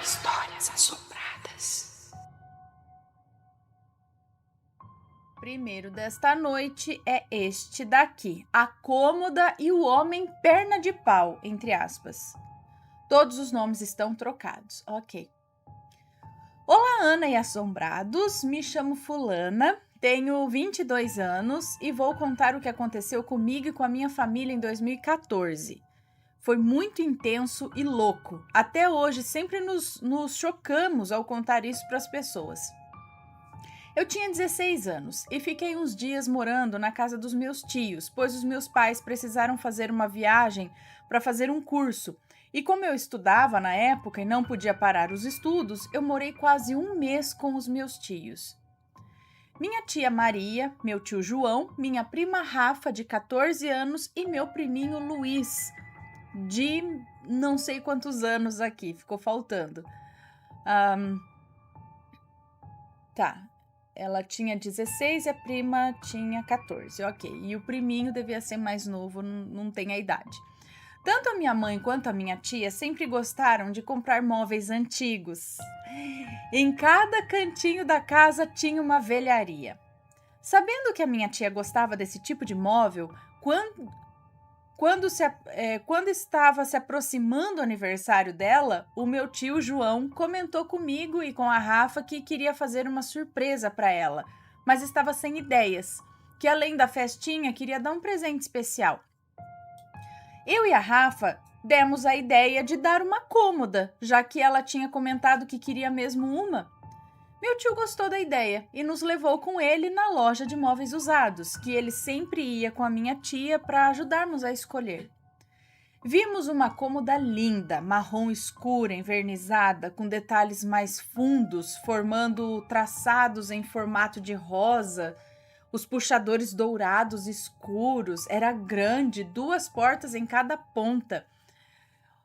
Histórias assombradas. Primeiro desta noite é este daqui, a cômoda e o homem perna de pau, entre aspas. Todos os nomes estão trocados, ok. Olá, Ana e assombrados, me chamo Fulana, tenho 22 anos e vou contar o que aconteceu comigo e com a minha família em 2014. Foi muito intenso e louco. Até hoje sempre nos chocamos ao contar isso para as pessoas. Eu tinha 16 anos e fiquei uns dias morando na casa dos meus tios, pois os meus pais precisaram fazer uma viagem para fazer um curso. E como eu estudava na época e não podia parar os estudos, eu morei quase um mês com os meus tios. Minha tia Maria, meu tio João, minha prima Rafa, de 14 anos, e meu priminho Luiz, de não sei quantos anos aqui, ficou faltando. Ela tinha 16 e a prima tinha 14, ok. E o priminho devia ser mais novo, não tem a idade. Tanto a minha mãe quanto a minha tia sempre gostaram de comprar móveis antigos. Em cada cantinho da casa tinha uma velharia. Sabendo que a minha tia gostava desse tipo de móvel, quando estava se aproximando o aniversário dela, o meu tio João comentou comigo e com a Rafa que queria fazer uma surpresa para ela, mas estava sem ideias, que além da festinha queria dar um presente especial. Eu e a Rafa demos a ideia de dar uma cômoda, já que ela tinha comentado que queria mesmo uma. Meu tio gostou da ideia e nos levou com ele na loja de móveis usados, que ele sempre ia com a minha tia para ajudarmos a escolher. Vimos uma cômoda linda, marrom escura, envernizada, com detalhes mais fundos, formando traçados em formato de rosa. Os puxadores dourados escuros, era grande, 2 portas em cada ponta.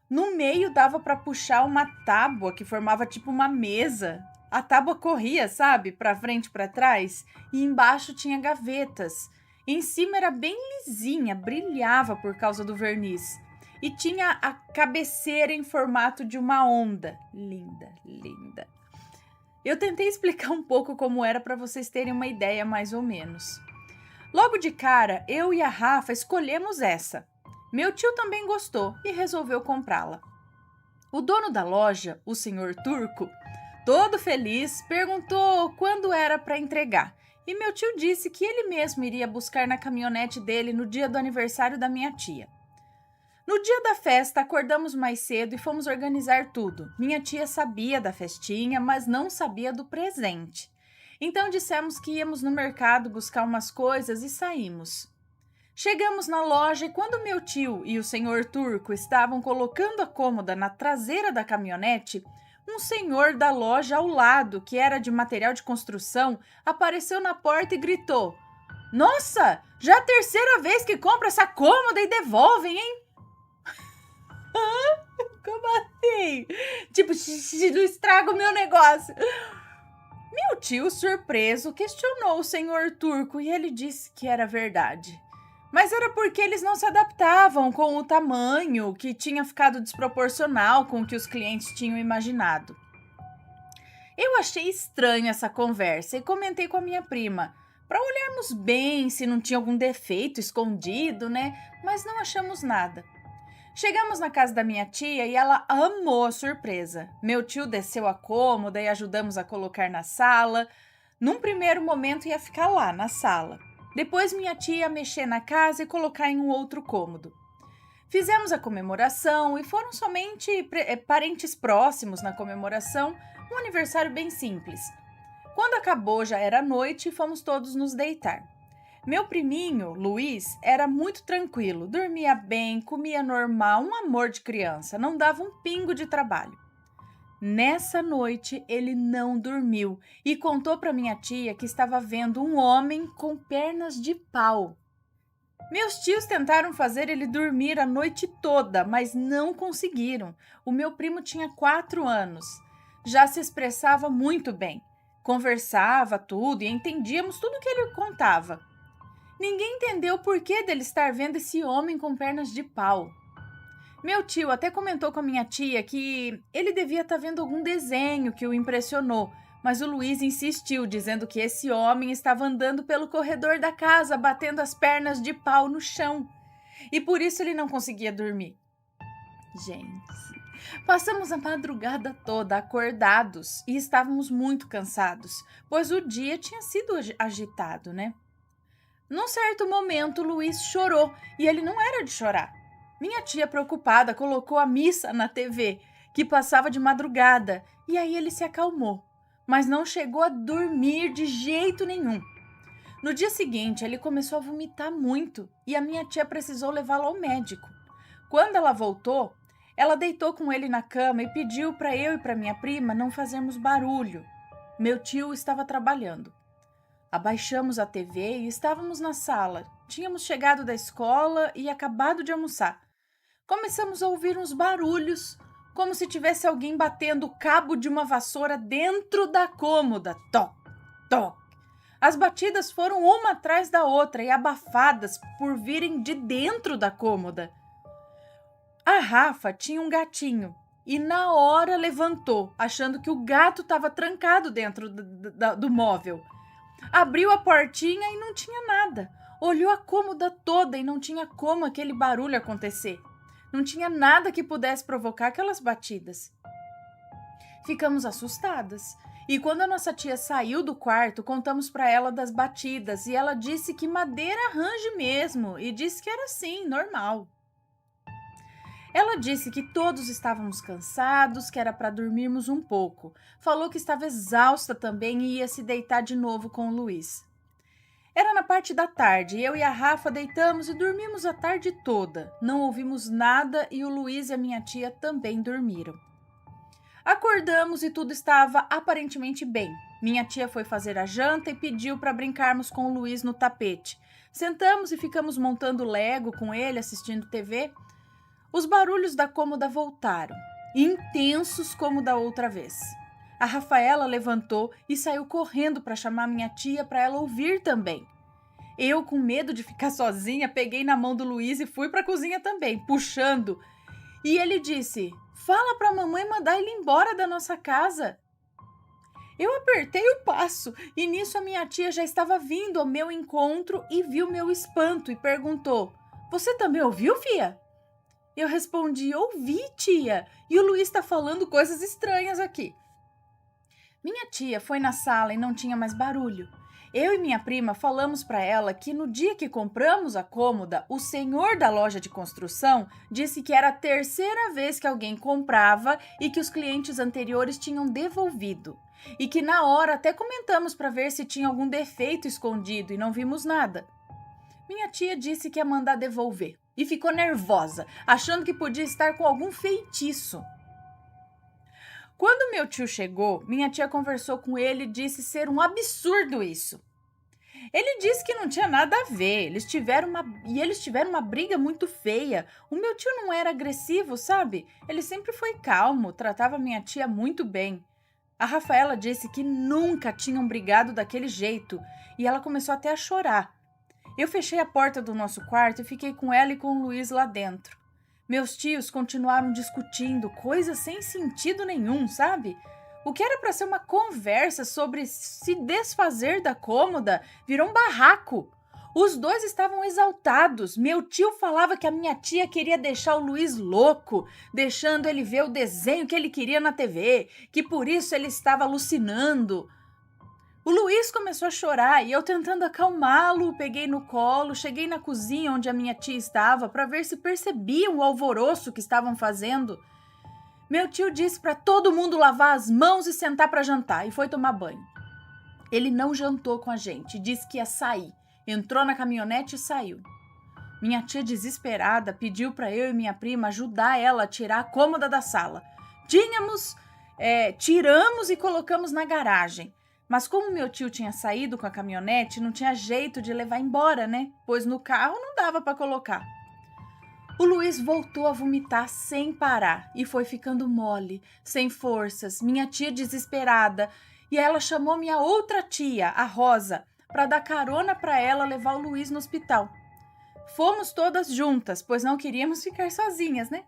No meio dava para puxar uma tábua que formava tipo uma mesa. A tábua corria, sabe, para frente e para trás, e embaixo tinha gavetas. Em cima era bem lisinha, brilhava por causa do verniz. E tinha a cabeceira em formato de uma onda. Linda, linda. Eu tentei explicar um pouco como era para vocês terem uma ideia mais ou menos. Logo de cara, eu e a Rafa escolhemos essa. Meu tio também gostou e resolveu comprá-la. O dono da loja, o senhor Turco, todo feliz, perguntou quando era para entregar. E meu tio disse que ele mesmo iria buscar na caminhonete dele no dia do aniversário da minha tia. No dia da festa, acordamos mais cedo e fomos organizar tudo. Minha tia sabia da festinha, mas não sabia do presente. Então dissemos que íamos no mercado buscar umas coisas e saímos. Chegamos na loja e quando meu tio e o senhor Turco estavam colocando a cômoda na traseira da caminhonete, um senhor da loja ao lado, que era de material de construção, apareceu na porta e gritou: "Nossa, já é a terceira vez que compra essa cômoda e devolvem, hein?" Como assim? Tipo, não estraga o meu negócio. Meu tio, surpreso, questionou o senhor Turco e ele disse que era verdade. Mas era porque eles não se adaptavam com o tamanho, que tinha ficado desproporcional com o que os clientes tinham imaginado. Eu achei estranho essa conversa e comentei com a minha prima, para olharmos bem se não tinha algum defeito escondido, né? Mas não achamos nada. Chegamos na casa da minha tia e ela amou a surpresa. Meu tio desceu a cômoda e ajudamos a colocar na sala. Num primeiro momento ia ficar lá, na sala. Depois minha tia ia mexer na casa e colocar em um outro cômodo. Fizemos a comemoração e foram somente parentes próximos na comemoração, um aniversário bem simples. Quando acabou já era noite e fomos todos nos deitar. Meu priminho, Luiz, era muito tranquilo, dormia bem, comia normal, um amor de criança, não dava um pingo de trabalho. Nessa noite, ele não dormiu e contou para minha tia que estava vendo um homem com pernas de pau. Meus tios tentaram fazer ele dormir a noite toda, mas não conseguiram. O meu primo tinha 4 anos. Já se expressava muito bem. Conversava tudo e entendíamos tudo que ele contava. Ninguém entendeu o porquê dele estar vendo esse homem com pernas de pau. Meu tio até comentou com a minha tia que ele devia estar vendo algum desenho que o impressionou, mas o Luiz insistiu, dizendo que esse homem estava andando pelo corredor da casa, batendo as pernas de pau no chão, e por isso ele não conseguia dormir. Gente, passamos a madrugada toda acordados e estávamos muito cansados, pois o dia tinha sido agitado, né? Num certo momento, Luiz chorou e ele não era de chorar. Minha tia, preocupada, colocou a missa na TV, que passava de madrugada, e aí ele se acalmou, mas não chegou a dormir de jeito nenhum. No dia seguinte, ele começou a vomitar muito e a minha tia precisou levá-lo ao médico. Quando ela voltou, ela deitou com ele na cama e pediu para eu e para minha prima não fazermos barulho. Meu tio estava trabalhando. Abaixamos a TV e estávamos na sala. Tínhamos chegado da escola e acabado de almoçar. Começamos a ouvir uns barulhos, como se tivesse alguém batendo o cabo de uma vassoura dentro da cômoda. Toc, toc. As batidas foram uma atrás da outra e abafadas por virem de dentro da cômoda. A Rafa tinha um gatinho e na hora levantou, achando que o gato estava trancado dentro do móvel. Abriu a portinha e não tinha nada. Olhou a cômoda toda e não tinha como aquele barulho acontecer. Não tinha nada que pudesse provocar aquelas batidas. Ficamos assustadas. E quando a nossa tia saiu do quarto, contamos para ela das batidas e ela disse que madeira arranje mesmo e disse que era assim, normal. Ela disse que todos estávamos cansados, que era para dormirmos um pouco. Falou que estava exausta também e ia se deitar de novo com o Luiz. Era na parte da tarde, eu e a Rafa deitamos e dormimos a tarde toda. Não ouvimos nada e o Luiz e a minha tia também dormiram. Acordamos e tudo estava aparentemente bem. Minha tia foi fazer a janta e pediu para brincarmos com o Luiz no tapete. Sentamos e ficamos montando Lego com ele, assistindo TV. Os barulhos da cômoda voltaram, intensos como da outra vez. A Rafaela levantou e saiu correndo para chamar minha tia para ela ouvir também. Eu, com medo de ficar sozinha, peguei na mão do Luiz e fui para a cozinha também, puxando. E ele disse: "Fala para a mamãe mandar ele embora da nossa casa." Eu apertei o passo e nisso a minha tia já estava vindo ao meu encontro e viu meu espanto e perguntou: "Você também ouviu, fia?" Eu respondi: "Ouvi, tia, e o Luiz está falando coisas estranhas aqui." Minha tia foi na sala e não tinha mais barulho. Eu e minha prima falamos para ela que no dia que compramos a cômoda, o senhor da loja de construção disse que era a terceira vez que alguém comprava e que os clientes anteriores tinham devolvido. E que na hora até comentamos para ver se tinha algum defeito escondido e não vimos nada. Minha tia disse que ia mandar devolver e ficou nervosa, achando que podia estar com algum feitiço. Quando meu tio chegou, minha tia conversou com ele e disse ser um absurdo isso. Ele disse que não tinha nada a ver, eles tiveram uma briga muito feia. O meu tio não era agressivo, sabe? Ele sempre foi calmo, tratava minha tia muito bem. A Rafaela disse que nunca tinham brigado daquele jeito e ela começou até a chorar. Eu fechei a porta do nosso quarto e fiquei com ela e com o Luiz lá dentro. Meus tios continuaram discutindo, coisas sem sentido nenhum, sabe? O que era para ser uma conversa sobre se desfazer da cômoda virou um barraco. Os dois estavam exaltados. Meu tio falava que a minha tia queria deixar o Luiz louco, deixando ele ver o desenho que ele queria na TV, que por isso ele estava alucinando. O Luiz começou a chorar e eu, tentando acalmá-lo, o peguei no colo, cheguei na cozinha onde a minha tia estava para ver se percebiam o alvoroço que estavam fazendo. Meu tio disse para todo mundo lavar as mãos e sentar para jantar e foi tomar banho. Ele não jantou com a gente, disse que ia sair. Entrou na caminhonete e saiu. Minha tia, desesperada, pediu para eu e minha prima ajudar ela a tirar a cômoda da sala. Tiramos e colocamos na garagem. Mas como meu tio tinha saído com a caminhonete, não tinha jeito de levar embora, né? Pois no carro não dava para colocar. O Luiz voltou a vomitar sem parar e foi ficando mole, sem forças. Minha tia desesperada. E ela chamou minha outra tia, a Rosa, para dar carona para ela levar o Luiz no hospital. Fomos todas juntas, pois não queríamos ficar sozinhas, né?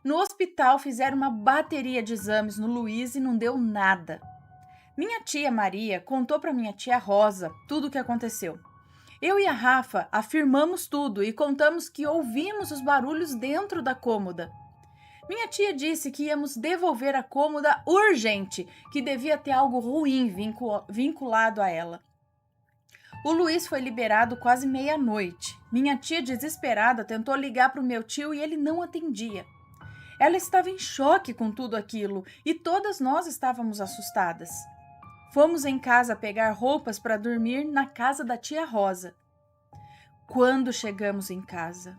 No hospital fizeram uma bateria de exames no Luiz e não deu nada. Minha tia Maria contou para minha tia Rosa tudo o que aconteceu. Eu e a Rafa afirmamos tudo e contamos que ouvimos os barulhos dentro da cômoda. Minha tia disse que íamos devolver a cômoda urgente, que devia ter algo ruim vinculado a ela. O Luiz foi liberado quase meia-noite. Minha tia, desesperada, tentou ligar para o meu tio e ele não atendia. Ela estava em choque com tudo aquilo e todas nós estávamos assustadas. Fomos em casa pegar roupas para dormir na casa da tia Rosa. Quando chegamos em casa,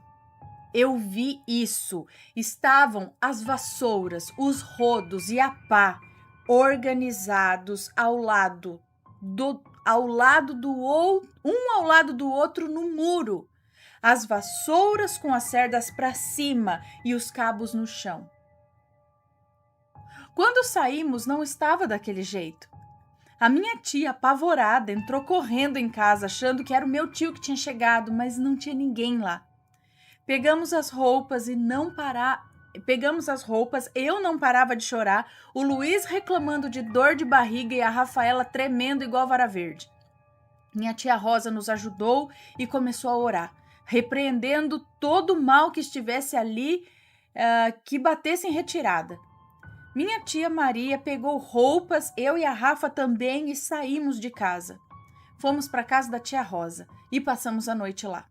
eu vi isso. Estavam as vassouras, os rodos e a pá organizados um ao lado do outro no muro. As vassouras com as cerdas para cima e os cabos no chão. Quando saímos, não estava daquele jeito. A minha tia, apavorada, entrou correndo em casa, achando que era o meu tio que tinha chegado, mas não tinha ninguém lá. Pegamos as roupas, eu não parava de chorar, o Luiz reclamando de dor de barriga e a Rafaela tremendo igual vara verde. Minha tia Rosa nos ajudou e começou a orar, repreendendo todo o mal que estivesse ali, que batesse em retirada. Minha tia Maria pegou roupas, eu e a Rafa também, e saímos de casa. Fomos para a casa da tia Rosa e passamos a noite lá.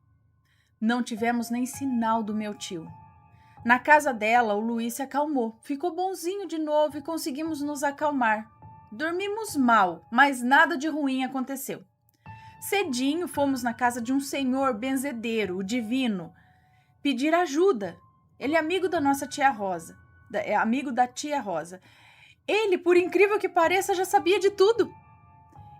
Não tivemos nem sinal do meu tio. Na casa dela, o Luiz se acalmou, ficou bonzinho de novo e conseguimos nos acalmar. Dormimos mal, mas nada de ruim aconteceu. Cedinho fomos na casa de um senhor benzedeiro, o Divino, pedir ajuda. Ele é amigo da nossa tia Rosa. É amigo da tia Rosa. Ele, por incrível que pareça, já sabia de tudo.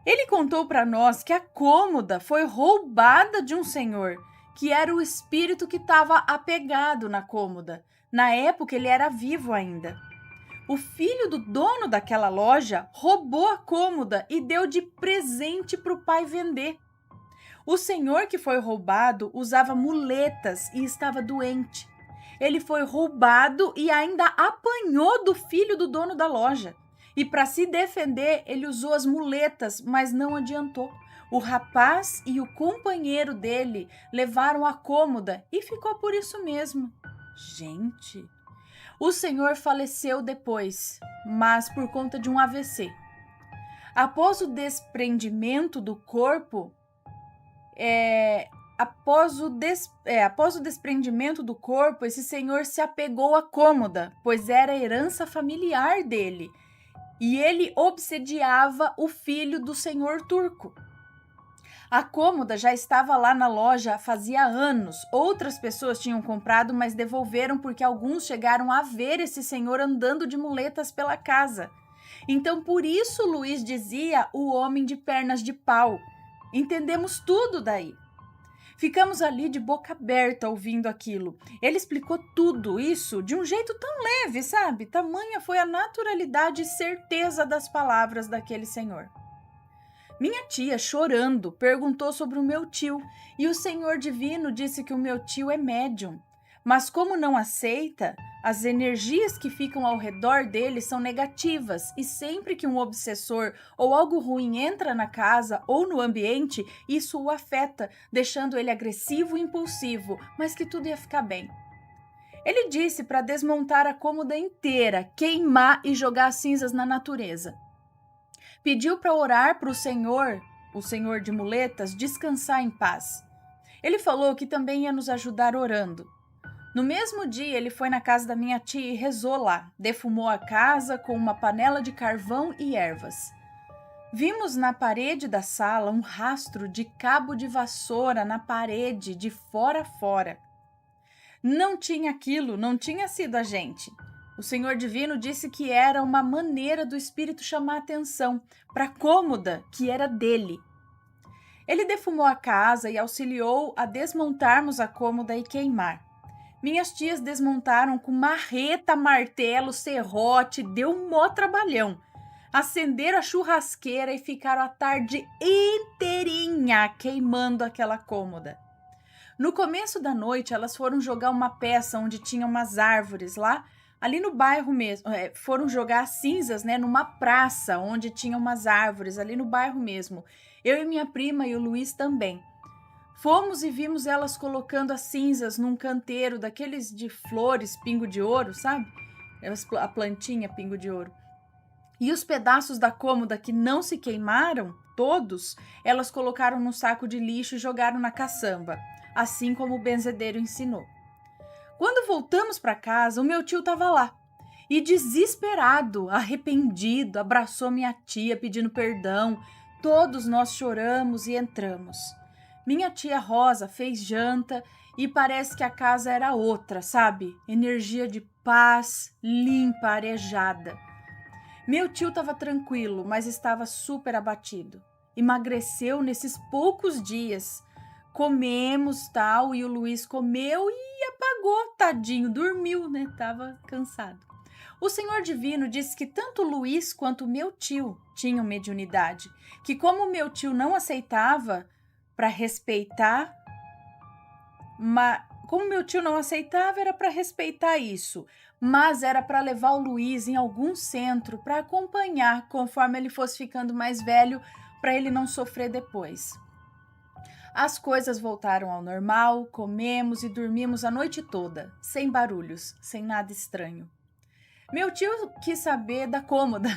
Ele contou para nós que a cômoda foi roubada de um senhor, que era o espírito que estava apegado na cômoda. Na época, ele era vivo ainda. O filho do dono daquela loja roubou a cômoda e deu de presente para o pai vender. O senhor que foi roubado usava muletas e estava doente. Ele foi roubado e ainda apanhou do filho do dono da loja. E para se defender, ele usou as muletas, mas não adiantou. O rapaz e o companheiro dele levaram a cômoda e ficou por isso mesmo. Gente, o senhor faleceu depois, mas por conta de um AVC. Após o desprendimento do corpo, Após o desprendimento do corpo, esse senhor se apegou à cômoda, pois era a herança familiar dele, e ele obsediava o filho do senhor turco. A cômoda já estava lá na loja fazia anos. Outras pessoas tinham comprado, mas devolveram porque alguns chegaram a ver esse senhor andando de muletas pela casa. Então, por isso, Luiz dizia o homem de pernas de pau. Entendemos tudo daí. Ficamos ali de boca aberta ouvindo aquilo. Ele explicou tudo isso de um jeito tão leve, sabe? Tamanha foi a naturalidade e certeza das palavras daquele senhor. Minha tia, chorando, perguntou sobre o meu tio e o senhor divino disse que o meu tio é médium. Mas como não aceita, as energias que ficam ao redor dele são negativas e sempre que um obsessor ou algo ruim entra na casa ou no ambiente, isso o afeta, deixando ele agressivo e impulsivo, mas que tudo ia ficar bem. Ele disse para desmontar a cômoda inteira, queimar e jogar as cinzas na natureza. Pediu para orar para o senhor de muletas, descansar em paz. Ele falou que também ia nos ajudar orando. No mesmo dia, ele foi na casa da minha tia e rezou lá. Defumou a casa com uma panela de carvão e ervas. Vimos na parede da sala um rastro de cabo de vassoura na parede, de fora a fora. Não tinha aquilo, não tinha sido a gente. O Senhor Divino disse que era uma maneira do espírito chamar atenção para a cômoda que era dele. Ele defumou a casa e auxiliou a desmontarmos a cômoda e queimar. Minhas tias desmontaram com marreta, martelo, serrote, deu um mó trabalhão. Acenderam a churrasqueira e ficaram a tarde inteirinha queimando aquela cômoda. No começo da noite, elas foram jogar uma peça onde tinha umas árvores lá ali no bairro mesmo, foram jogar cinzas, né, numa praça onde tinha umas árvores, ali no bairro mesmo. Eu e minha prima e o Luiz também. Fomos e vimos elas colocando as cinzas num canteiro daqueles de flores, pingo de ouro, sabe? A plantinha pingo de ouro. E os pedaços da cômoda que não se queimaram, todos, elas colocaram no saco de lixo e jogaram na caçamba, assim como o benzedeiro ensinou. Quando voltamos para casa, o meu tio estava lá. E desesperado, arrependido, abraçou minha tia pedindo perdão. Todos nós choramos e entramos. Minha tia Rosa fez janta e parece que a casa era outra, sabe? Energia de paz, limpa, arejada. Meu tio estava tranquilo, mas estava super abatido. Emagreceu nesses poucos dias. Comemos tal, e o Luiz comeu e apagou, tadinho, dormiu, né? Tava cansado. O Senhor Divino disse que tanto o Luiz quanto o meu tio tinham mediunidade, que como o meu tio não aceitava para respeitar, como meu tio não aceitava, era para respeitar isso, mas era para levar o Luiz em algum centro para acompanhar conforme ele fosse ficando mais velho, para ele não sofrer depois. As coisas voltaram ao normal, comemos e dormimos a noite toda, sem barulhos, sem nada estranho. Meu tio quis saber da cômoda.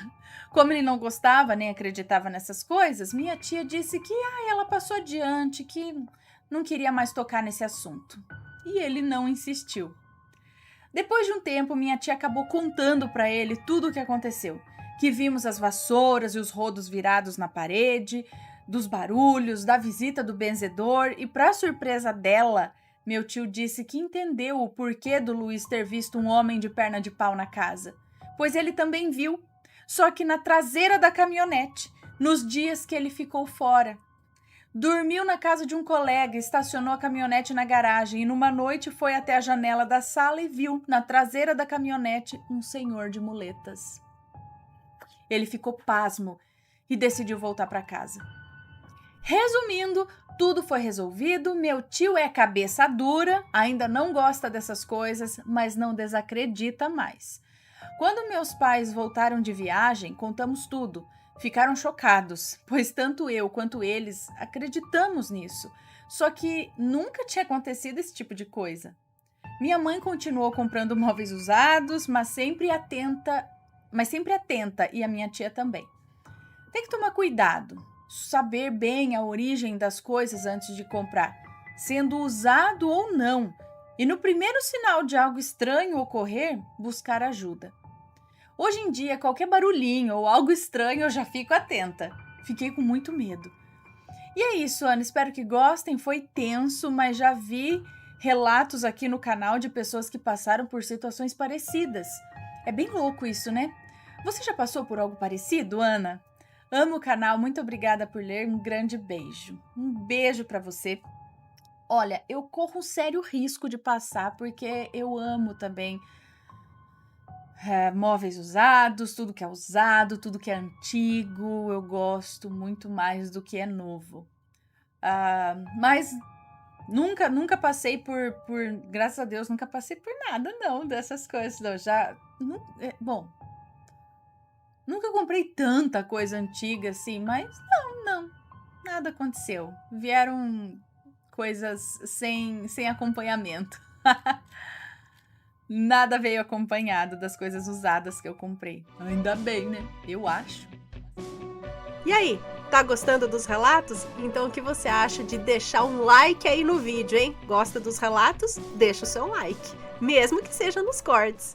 Como ele não gostava nem acreditava nessas coisas, minha tia disse que ela passou adiante, que não queria mais tocar nesse assunto. E ele não insistiu. Depois de um tempo, minha tia acabou contando para ele tudo o que aconteceu. Que vimos as vassouras e os rodos virados na parede, dos barulhos, da visita do benzedor e, para surpresa dela, meu tio disse que entendeu o porquê do Luiz ter visto um homem de perna de pau na casa, pois ele também viu, só que na traseira da caminhonete, nos dias que ele ficou fora. Dormiu na casa de um colega, estacionou a caminhonete na garagem e numa noite foi até a janela da sala e viu, na traseira da caminhonete, um senhor de muletas. Ele ficou pasmo e decidiu voltar para casa. Resumindo, tudo foi resolvido, meu tio é cabeça dura, ainda não gosta dessas coisas, mas não desacredita mais. Quando meus pais voltaram de viagem, contamos tudo. Ficaram chocados, pois tanto eu quanto eles acreditamos nisso. Só que nunca tinha acontecido esse tipo de coisa. Minha mãe continuou comprando móveis usados, mas sempre atenta, e a minha tia também. Tem que tomar cuidado. Saber bem a origem das coisas antes de comprar, sendo usado ou não, e no primeiro sinal de algo estranho ocorrer, buscar ajuda. Hoje em dia, qualquer barulhinho ou algo estranho eu já fico atenta. Fiquei com muito medo. E é isso, Ana, espero que gostem, foi tenso, mas já vi relatos aqui no canal de pessoas que passaram por situações parecidas. É bem louco isso, né? Você já passou por algo parecido, Ana? Amo o canal, muito obrigada por ler, um grande beijo. Um beijo pra você. Olha, eu corro um sério risco de passar, porque eu amo também móveis usados, tudo que é usado, tudo que é antigo, eu gosto muito mais do que é novo. Mas nunca passei por, graças a Deus, nunca passei por nada não, dessas coisas, não. Nunca comprei tanta coisa antiga assim, mas não, nada aconteceu. Vieram coisas sem acompanhamento. Nada veio acompanhado das coisas usadas que eu comprei. Ainda bem, né? Eu acho. E aí, tá gostando dos relatos? Então o que você acha de deixar um like aí no vídeo, hein? Gosta dos relatos? Deixa o seu like, mesmo que seja nos cortes.